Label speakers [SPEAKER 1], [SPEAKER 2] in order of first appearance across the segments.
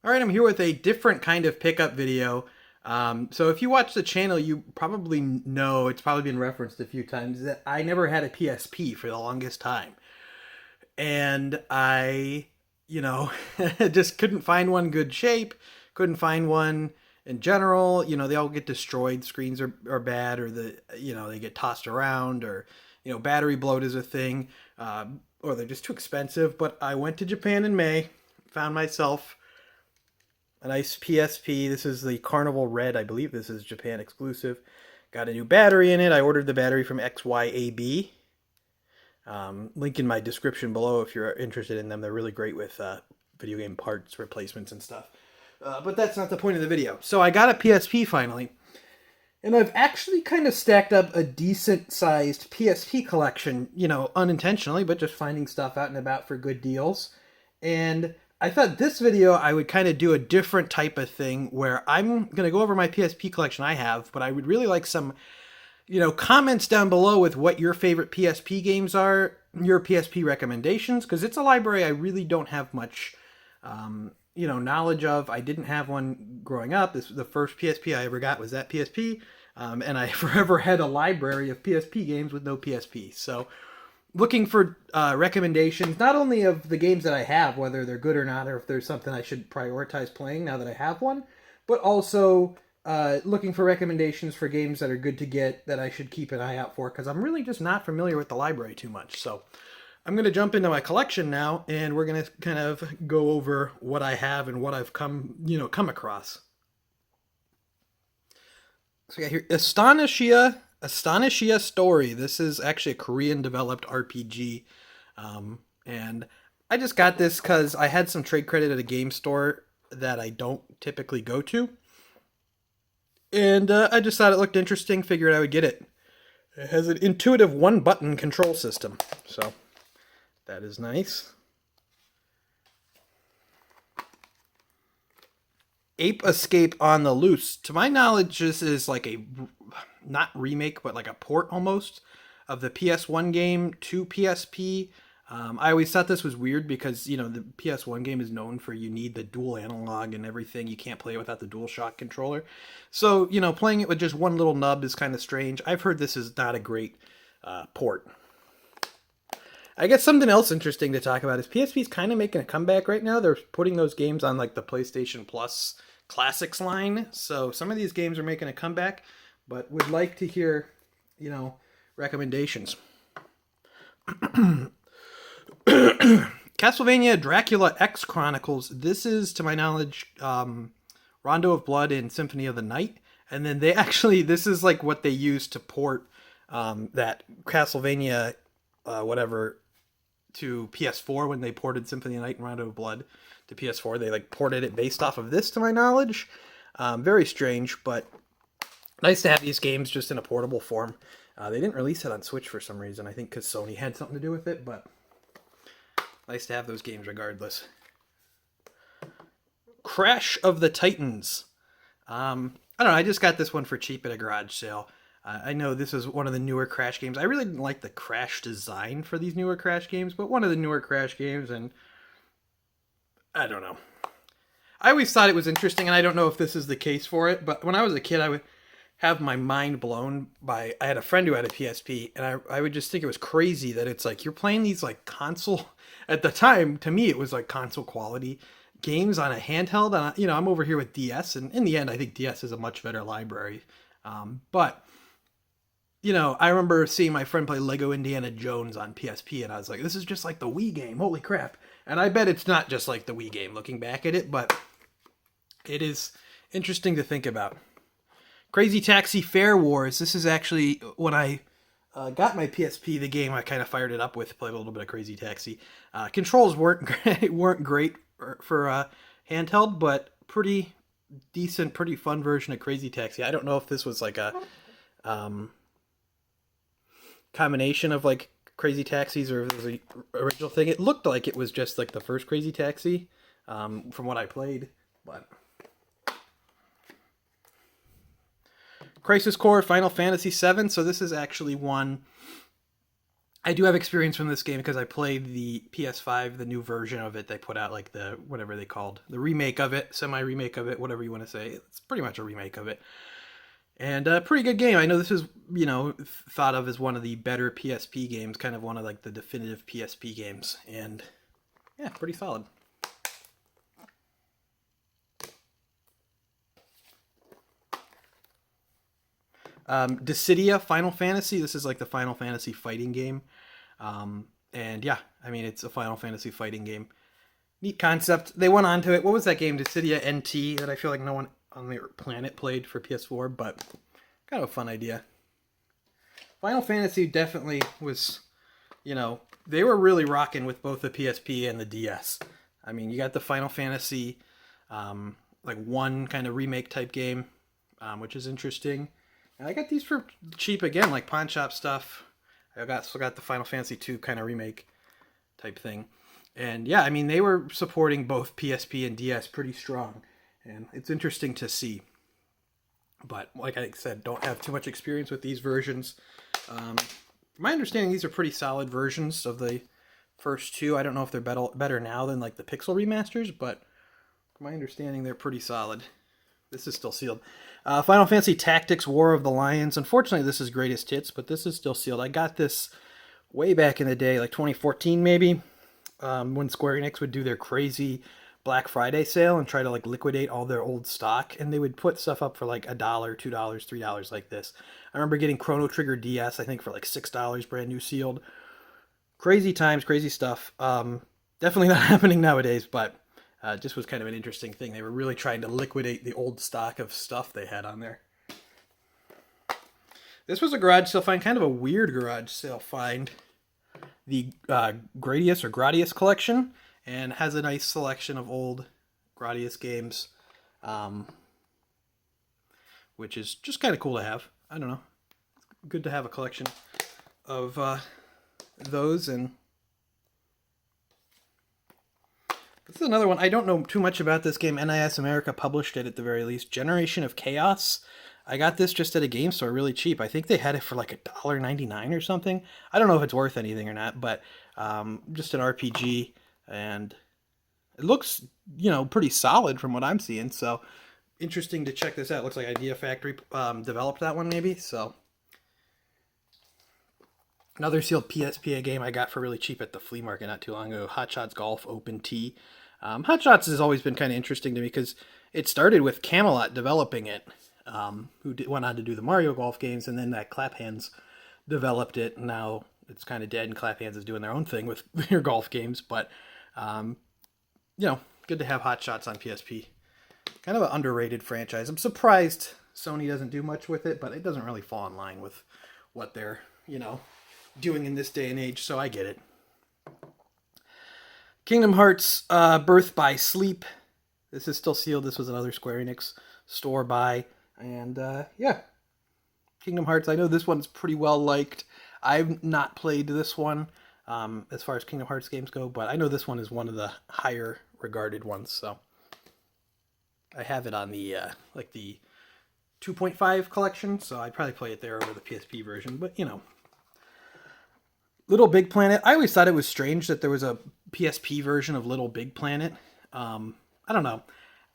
[SPEAKER 1] All right, I'm here with a different kind of pickup video. So if you watch the channel, you probably know, it's probably been referenced a few times, that I never had a PSP for the longest time. And I, you know, just couldn't find one good shape, couldn't find one in general. They all get destroyed, screens are bad, or they get tossed around, or, battery bloat is a thing, or they're just too expensive. But I went to Japan in May, found myself a nice PSP. This is the Carnival Red. I believe this is Japan exclusive. Got a new battery in it. I ordered the battery from XYAB. Link in my description below if you're interested in them. They're really great with video game parts, replacements, and stuff. But that's not the point of the video. So I got a PSP finally. And I've actually kind of stacked up a decent-sized PSP collection, unintentionally, but just finding stuff out and about for good deals. And I thought this video I would kind of do a different type of thing where I'm going to go over my PSP collection I have, but I would really like some, comments down below with what your favorite PSP games are, your PSP recommendations, because it's a library I really don't have much, knowledge of. I didn't have one growing up. The first PSP I ever got was that PSP, and I forever had a library of PSP games with no PSP. So looking for recommendations, not only of the games that I have, whether they're good or not, or if there's something I should prioritize playing now that I have one, but also looking for recommendations for games that are good to get that I should keep an eye out for, because I'm really just not familiar with the library too much. So I'm going to jump into my collection now, and we're going to kind of go over what I have and what I've come across. So we got here Astonishia Story. This is actually a Korean developed RPG. And I just got this because I had some trade credit at a game store that I don't typically go to. And I just thought it looked interesting, figured I would get it. It has an intuitive one-button control system. So that is nice. Ape Escape on the Loose. To my knowledge, this is like a, not remake, but like a port almost of the PS1 game to PSP. I always thought this was weird because, the PS1 game is known for you need the dual analog and everything. You can't play it without the DualShock controller. So, playing it with just one little nub is kind of strange. I've heard this is not a great port. I guess something else interesting to talk about is PSP's kind of making a comeback right now. They're putting those games on like the PlayStation Plus Classics line. So some of these games are making a comeback, but would like to hear, recommendations. Castlevania Dracula X Chronicles. This is, to my knowledge, Rondo of Blood and Symphony of the Night. And then this is like what they used to port that Castlevania whatever to PS4 when they ported Symphony of the Night and Rondo of Blood to PS4. They ported it based off of this, to my knowledge. Very strange, but nice to have these games just in a portable form. They didn't release it on Switch for some reason. I think because Sony had something to do with it, but nice to have those games regardless. Crash of the Titans. I don't know, I just got this one for cheap at a garage sale. I know this is one of the newer Crash games. I really didn't like the Crash design for these newer Crash games, but one of the newer Crash games, and I don't know. I always thought it was interesting, and I don't know if this is the case for it, but when I was a kid, I would have my mind blown by, I had a friend who had a PSP, and I would just think it was crazy that it's like, you're playing these console, at the time, to me, it was like console quality games on a handheld, and I'm over here with DS, and in the end, I think DS is a much better library, but I remember seeing my friend play Lego Indiana Jones on PSP, and I was like, this is just like the Wii game, holy crap. And I bet it's not just like the Wii game, looking back at it, but it is interesting to think about. Crazy Taxi Fair Wars. This is actually, when I got my PSP, the game I kind of fired it up with, played a little bit of Crazy Taxi. Controls weren't great for handheld, but pretty decent, pretty fun version of Crazy Taxi. I don't know if this was like a combination of like Crazy Taxis or if it was the original thing. It looked like it was just like the first Crazy Taxi from what I played, but Crisis Core Final Fantasy VII. So this is actually one I do have experience from this game because I played the PS5, the new version of it. They put out like the whatever they called the remake of it, semi-remake of it, whatever you want to say. It's pretty much a remake of it, and a pretty good game. I know this is thought of as one of the better PSP games, kind of one of like the definitive PSP games, and yeah, pretty solid. Dissidia Final Fantasy. This is like the Final Fantasy fighting game. And yeah, I mean, it's a Final Fantasy fighting game. Neat concept. They went on to it. What was that game? Dissidia NT that I feel like no one on the planet played for PS4, but kind of a fun idea. Final Fantasy definitely was, they were really rocking with both the PSP and the DS. I mean, you got the Final Fantasy, like one kind of remake type game, which is interesting. And I got these for cheap again, like pawn shop stuff. I still got the Final Fantasy 2 kind of remake type thing. And yeah, I mean, they were supporting both PSP and DS pretty strong. And it's interesting to see. But like I said, don't have too much experience with these versions. My understanding, these are pretty solid versions of the first two. I don't know if they're better now than like the Pixel remasters, but from my understanding, they're pretty solid. This is still sealed. Final Fantasy Tactics War of the Lions. Unfortunately, this is greatest hits, but this is still sealed. I got this way back in the day, like 2014 maybe, when Square Enix would do their crazy Black Friday sale and try to like liquidate all their old stock, and they would put stuff up for like $1, $2, $3 like this. I remember getting Chrono Trigger DS, I think for like $6, brand new sealed. Crazy times, crazy stuff. Definitely not happening nowadays, but just was kind of an interesting thing. They were really trying to liquidate the old stock of stuff they had on there. This was a garage sale find, kind of a weird garage sale find. The Gradius Collection, and has a nice selection of old Gradius games, which is just kind of cool to have. I don't know. It's good to have a collection of those. And this is another one. I don't know too much about this game. NIS America published it at the very least. Generation of Chaos. I got this just at a game store really cheap. I think they had it for like $1.99 or something. I don't know if it's worth anything or not, but just an RPG. And it looks, pretty solid from what I'm seeing. So interesting to check this out. Looks like Idea Factory developed that one maybe. So another sealed PSP game I got for really cheap at the flea market not too long ago. Hot Shots Golf Open T. Hot Shots has always been kind of interesting to me because it started with Camelot developing it, who went on to do the Mario Golf games, and then that Clap Hands developed it. And now it's kind of dead, and Clap Hands is doing their own thing with their golf games. But, good to have Hot Shots on PSP. Kind of an underrated franchise. I'm surprised Sony doesn't do much with it, but it doesn't really fall in line with what they're, doing in this day and age, so I get it. Kingdom Hearts Birth by Sleep. This is still sealed. This was another Square Enix store buy. And yeah, Kingdom Hearts. I know this one's pretty well liked. I've not played this one as far as Kingdom Hearts games go, but I know this one is one of the higher regarded ones. So I have it on the the 2.5 collection, so I'd probably play it there over the PSP version. But Little Big Planet. I always thought it was strange that there was a PSP version of Little Big Planet. I don't know.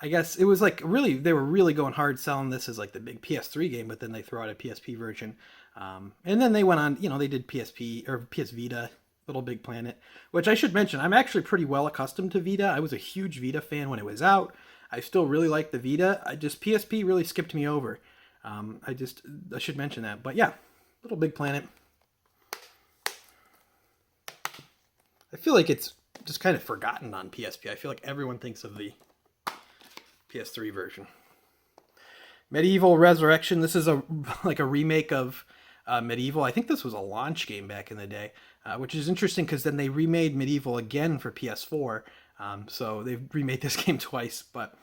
[SPEAKER 1] I guess it was like they were really going hard selling this as like the big PS3 game, but then they threw out a PSP version. And then they went on, they did PSP or PS Vita, Little Big Planet, which I should mention, I'm actually pretty well accustomed to Vita. I was a huge Vita fan when it was out. I still really like the Vita. PSP really skipped me over. I should mention that. But yeah, Little Big Planet. I feel like it's just kind of forgotten on PSP. I feel like everyone thinks of the PS3 version. Medieval Resurrection. This is a remake of Medieval. I think this was a launch game back in the day, which is interesting because then they remade Medieval again for PS4. So they've remade this game twice. But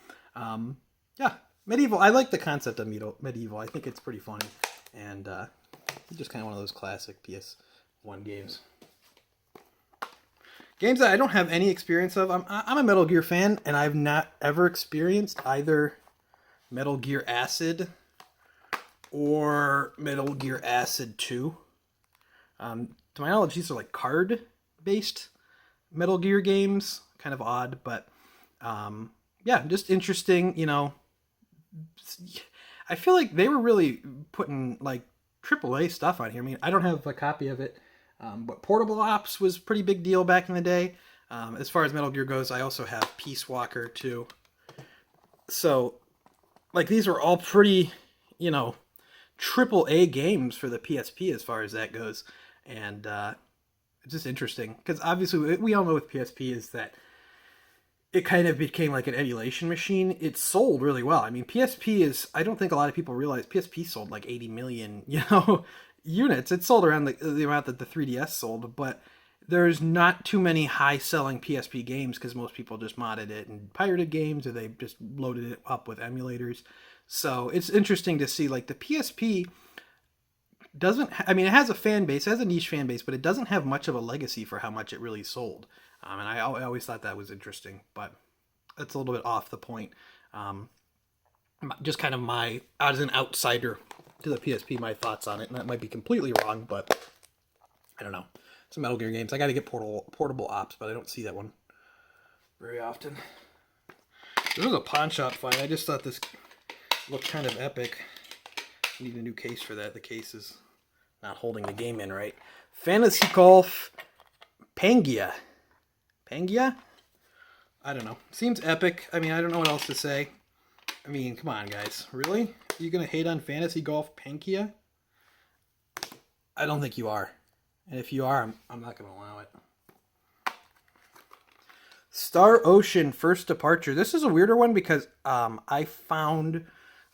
[SPEAKER 1] yeah, Medieval. I like the concept of Medieval. I think it's pretty funny. And just kind of one of those classic PS1 games. Games that I don't have any experience of. I'm a Metal Gear fan, and I've not ever experienced either Metal Gear Acid or Metal Gear Acid 2. to my knowledge, these are like card-based Metal Gear games. Kind of odd, but yeah, just interesting. I feel like they were really putting like AAA stuff on here. I mean, I don't have a copy of it, but Portable Ops was a pretty big deal back in the day. As far as Metal Gear goes, I also have Peace Walker too. So, like, these are all pretty, AAA games for the PSP as far as that goes. And it's just interesting because obviously we all know with PSP is that it kind of became like an emulation machine. It sold really well. I mean, PSP is, I don't think a lot of people realize PSP sold like 80 million, units. It sold around the amount that the 3DS sold, but there's not too many high-selling PSP games because most people just modded it and pirated games, or they just loaded it up with emulators. So it's interesting to see, like, the PSP doesn't, it has a fan base, it has a niche fan base, but it doesn't have much of a legacy for how much it really sold. And I always thought that was interesting, but that's a little bit off the point. Just kind of as an outsider to the PSP, my thoughts on it, and that might be completely wrong, but I don't know. Some Metal Gear games. I got to get Portable Ops, but I don't see that one very often. This was a pawn shop find. I just thought this looked kind of epic. Need a new case for that. The case is not holding the game in right. Fantasy Golf Pangaea. Pangaea? I don't know. Seems epic. I don't know what else to say. Come on, guys. Really? You gonna hate on Fantasy Golf Pangaea? I don't think you are. And if you are, I'm not going to allow it. Star Ocean First Departure. This is a weirder one because I found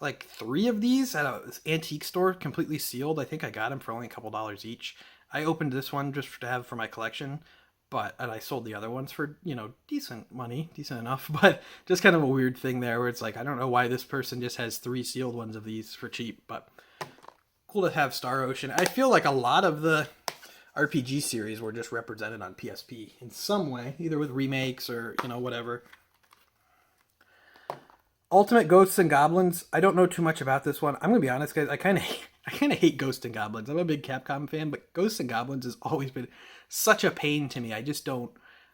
[SPEAKER 1] like 3 of these at an antique store, completely sealed. I think I got them for only a couple dollars each. I opened this one just to have for my collection, and I sold the other ones for, decent money, decent enough. But just kind of a weird thing there where it's like, I don't know why this person just has 3 sealed ones of these for cheap, but cool to have Star Ocean. I feel like a lot of the RPG series were just represented on PSP in some way, either with remakes or, whatever. Ultimate Ghosts and Goblins. I don't know too much about this one. I'm going to be honest, guys. I kind of hate Ghosts and Goblins. I'm a big Capcom fan, but Ghosts and Goblins has always been such a pain to me. I just don't...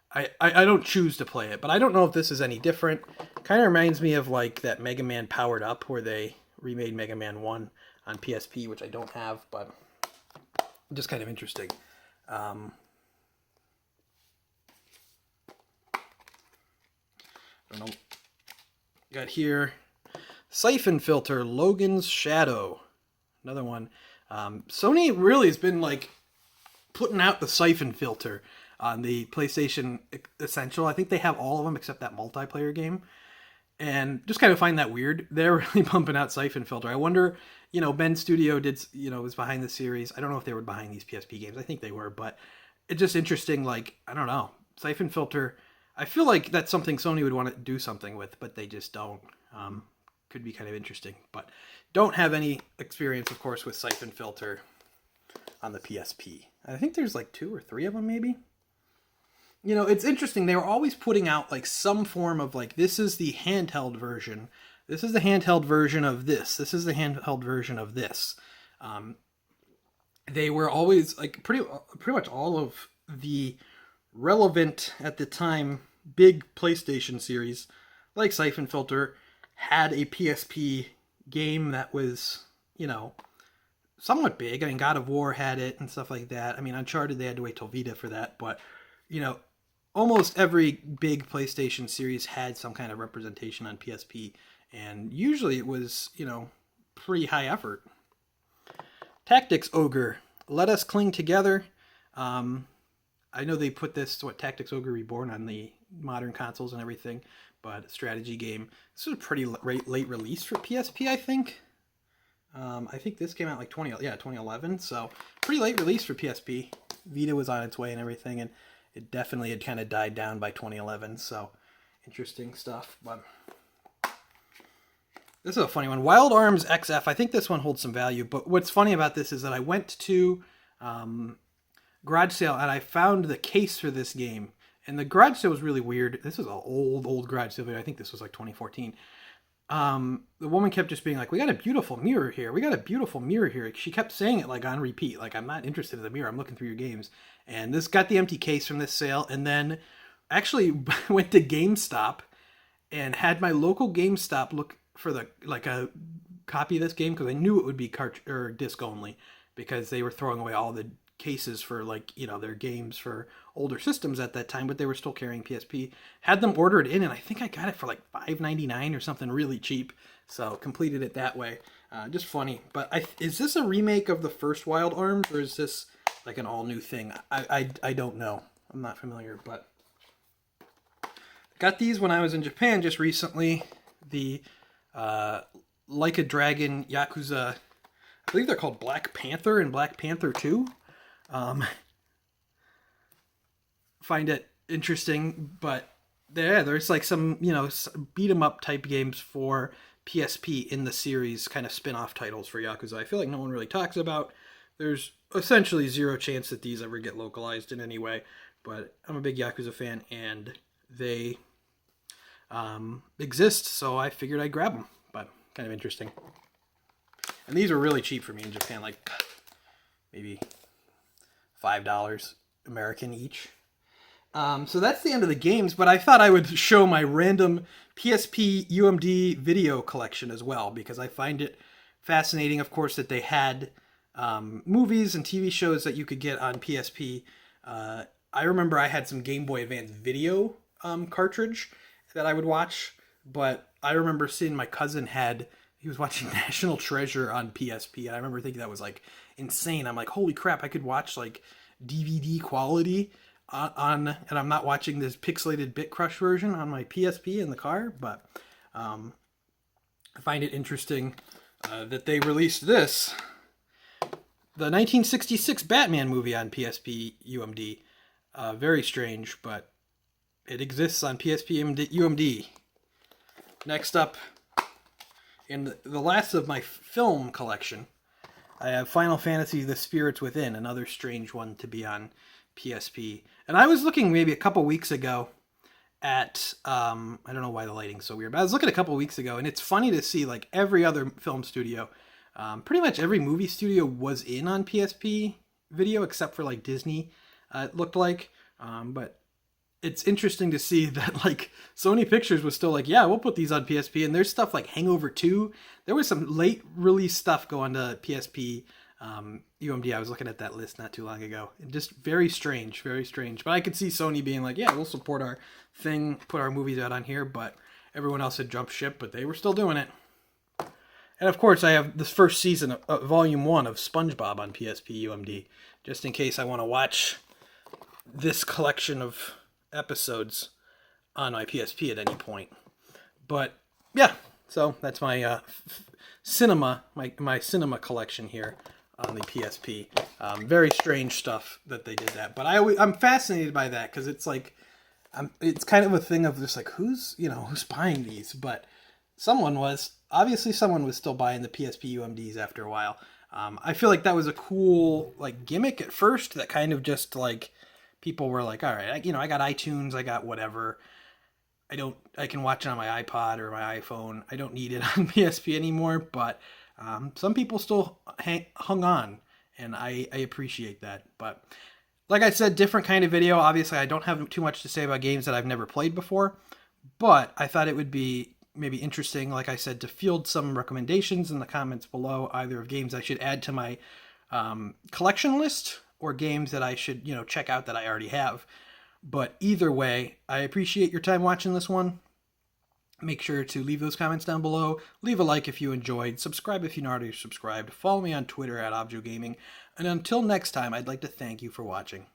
[SPEAKER 1] I don't choose to play it, but I don't know if this is any different. Kind of reminds me of like that Mega Man Powered Up, where they remade Mega Man 1 on PSP, which I don't have, but just kind of interesting. I don't know. Got here Siphon Filter, Logan's Shadow. Another one. Sony really has been like putting out the Siphon Filter on the PlayStation Essential. I think they have all of them except that multiplayer game. And just kind of find that weird. They're really pumping out Siphon Filter. I wonder, Ben Studio was behind the series. I don't know if they were behind these PSP games. I think they were, but it's just interesting. Like, I don't know. Siphon Filter, I feel like that's something Sony would want to do something with, but they just don't. Could be kind of interesting, but don't have any experience, of course, with Siphon Filter on the PSP. I think there's like 2 or 3 of them, maybe. It's interesting. They were always putting out like some form of like, this is the handheld version. This is the handheld version of this. This is the handheld version of this. They were always like pretty much all of the relevant at the time big PlayStation series, like Siphon Filter, had a PSP game that was, somewhat big. God of War had it and stuff like that. Uncharted, they had to wait till Vita for that, but almost every big PlayStation series had some kind of representation on PSP, and usually it was, pretty high effort. Tactics Ogre, Let Us Cling Together. I know they put this, Tactics Ogre Reborn on the modern consoles and everything, but strategy game. This was a pretty late release for PSP, I think. I think this came out like 2011, so pretty late release for PSP. Vita was on its way and everything, and it definitely had kind of died down by 2011, so interesting stuff. But this is a funny one. Wild Arms XF. I think this one holds some value, but what's funny about this is that I went to garage sale and I found the case for this game, and the garage sale was really weird. This is an old garage sale video. I think this was like 2014. the woman kept just being like, "We got a beautiful mirror here. We got a beautiful mirror here." She kept saying it like on repeat, like, "I'm not interested in the mirror. I'm looking through your games." And this got the empty case from this sale, and then actually went to GameStop and had my local GameStop look for the like a copy of this game because I knew it would be or disc only because they were throwing away all the cases for like their games for older systems at that time, but they were still carrying PSP. Had them order it in, and I think I got it for like $5.99 or something really cheap. So completed it that way. Just funny. But is this a remake of the first Wild Arms, or is this like an all new thing? I don't know. I'm not familiar, but got these when I was in Japan just recently. The Like a Dragon Yakuza, I believe they're called Black Panther and Black Panther 2. Find it interesting, but there's like some, beat 'em up type games for PSP in the series, kind of spin-off titles for Yakuza. I feel like no one really talks about. There's essentially zero chance that these ever get localized in any way, but I'm a big Yakuza fan, and they exist, so I figured I'd grab them. But kind of interesting. And these are really cheap for me in Japan, like maybe $5 American each. So that's the end of the games, but I thought I would show my random PSP UMD video collection as well, because I find it fascinating, of course, that they had movies and TV shows that you could get on PSP. I remember I had some Game Boy Advance video cartridge that I would watch, but I remember seeing my cousin he was watching National Treasure on PSP, and I remember thinking that was like insane. I'm like, holy crap, I could watch like DVD quality and I'm not watching this pixelated Bit Crush version on my PSP in the car. But I find it interesting that they released this, the 1966 Batman movie on PSP UMD. Very strange, but it exists on PSP UMD. Next up, in the last of my film collection, I have Final Fantasy The Spirits Within, another strange one to be on PSP. And I was looking maybe a couple weeks ago at, I don't know why the lighting's so weird, but I was looking a couple weeks ago, and it's funny to see like every other film studio, pretty much every movie studio was in on PSP video, except for like Disney, it looked like. But it's interesting to see that like Sony Pictures was still like, yeah, we'll put these on PSP. And there's stuff like Hangover 2. There was some late release stuff going to PSP UMD. I was looking at that list not too long ago. Just very strange, very strange. But I could see Sony being like, yeah, we'll support our thing, put our movies out on here. But everyone else had jumped ship, but they were still doing it. And of course, I have this first season of Volume 1 of SpongeBob on PSP UMD, just in case I want to watch this collection of episodes on my PSP at any point. But yeah, so that's my cinema, my cinema collection here on the PSP. Very strange stuff that they did that, but I'm fascinated by that because it's like it's kind of a thing of just like who's buying these, but obviously someone was still buying the PSP UMDs after a while. I feel like that was a cool like gimmick at first that kind of just like people were like, all right, I got iTunes, I got whatever. I can watch it on my iPod or my iPhone. I don't need it on PSP anymore, but some people still hung on, and I appreciate that. But like I said, different kind of video. Obviously, I don't have too much to say about games that I've never played before, but I thought it would be maybe interesting, like I said, to field some recommendations in the comments below, either of games I should add to my collection list or games that I should, check out that I already have. But either way, I appreciate your time watching this one. Make sure to leave those comments down below. Leave a like if you enjoyed. Subscribe if you're not already subscribed. Follow me on Twitter @ObjoGaming. And until next time, I'd like to thank you for watching.